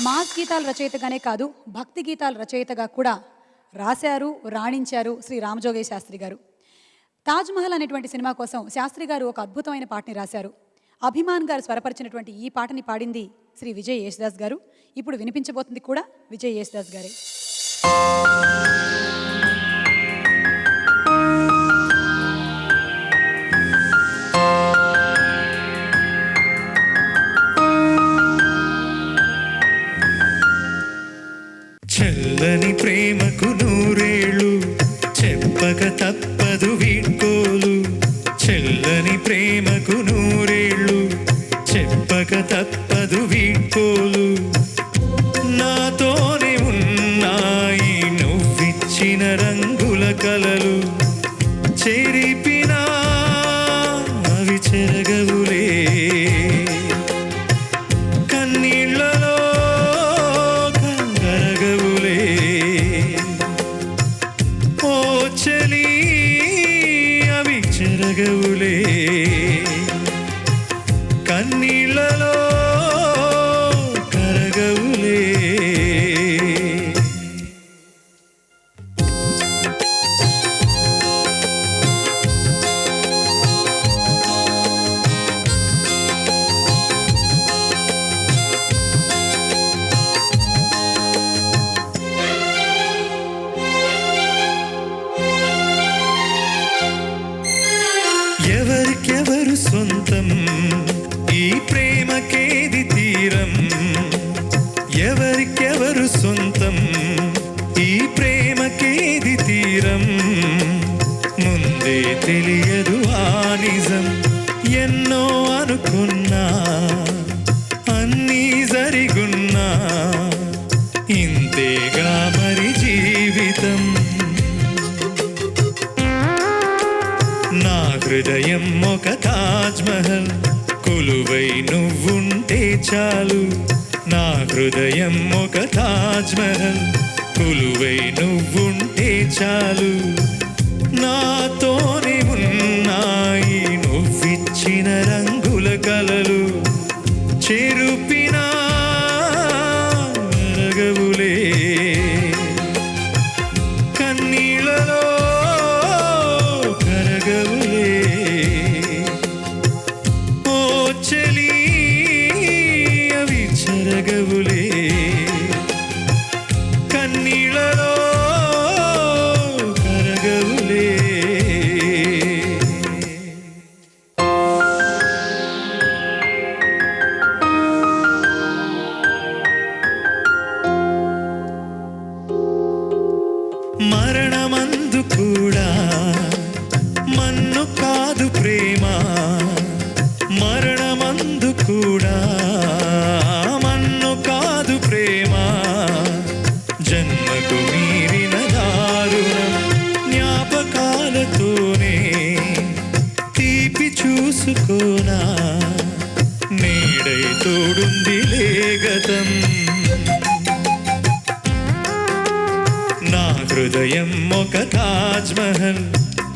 Mass గీతాల రచయితగానే కాదు, భక్తి గీతాల రచయితగా కూడా రాశారు, రాణించారు శ్రీ రామజోగయ్య శాస్త్రి గారు. తాజ్మహల్ అనేటువంటి సినిమా కోసం శాస్త్రి గారు ఒక అద్భుతమైన పాటని రాశారు. అభిమాన్ గారు స్వరపరిచినటువంటి ఈ పాటని పాడింది శ్రీ విజయ్ యేసుదాస్ గారు. ఇప్పుడు వినిపించబోతుంది కూడా విజయ్ యేసుదాస్ గారే. చల్లని ప్రేమకు నూరేళ్ళు చెప్పక తప్పదు వీడ్కోలు. చల్లని ప్రేమకు నూరేళ్ళు చెప్పక తప్పదు వీడ్కోలు. నాతోనే ఉన్నాయి నువ్విచ్చిన రంగుల కలలు. చెరిపినా అవి చెరగవులే, కన్నీళ్ళలో కరగవులే. ఓ చలి అవి చెరగవులే, కన్నీళ్ళలో కరగవులే. ఎవరికెవరు సొంతం ఈ ప్రేమకేది తీరం? ఎవరికెవరు సొంతం ఈ ప్రేమకేది తీరం? ముందే తెలియదు ఆ నిజం. ఎన్నో అనుకున్నా అన్నీ జరిగున్నా ఇంతేగా మరి జీవితం. నా హృదయం ఒక తాజ్మహల్, కొలువై నువ్వుంటే చాలు. నా హృదయం ఒక తాజ్మహల్, కొలువై నువ్వుంటే చాలు. నాతోనే ఉన్నాయి నువ్విచ్చిన రంగుల కలలు. చెరుపినా రగవులే, కన్నీళ్ళలో కరగవులే. ఓ చలి అవి చెరగవులే, కన్నీళ్ళలో కరగవులే. మరణమందు కూడా మన్ను కాదు ప్రేమ. మరణమందు కూడా మన్ను కాదు ప్రేమ. జన్మకు మీరిన దారుణం జ్ఞాపకాలతోనే తీపి చూసుకోనా. నీడై తోడుంది లేగతం. నా హృదయం ఒక తాజ్మహల్,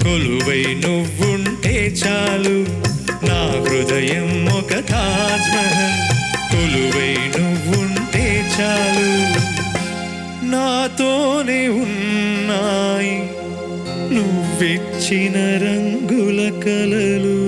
కొలువై నువ్వుంటే చాలు. నా హృదయం ఒక తాజ్మహల్, కొలువై నువ్వుంటే చాలు. నాతోనే ఉన్నాయి నువ్విచ్చిన రంగుల కలలు.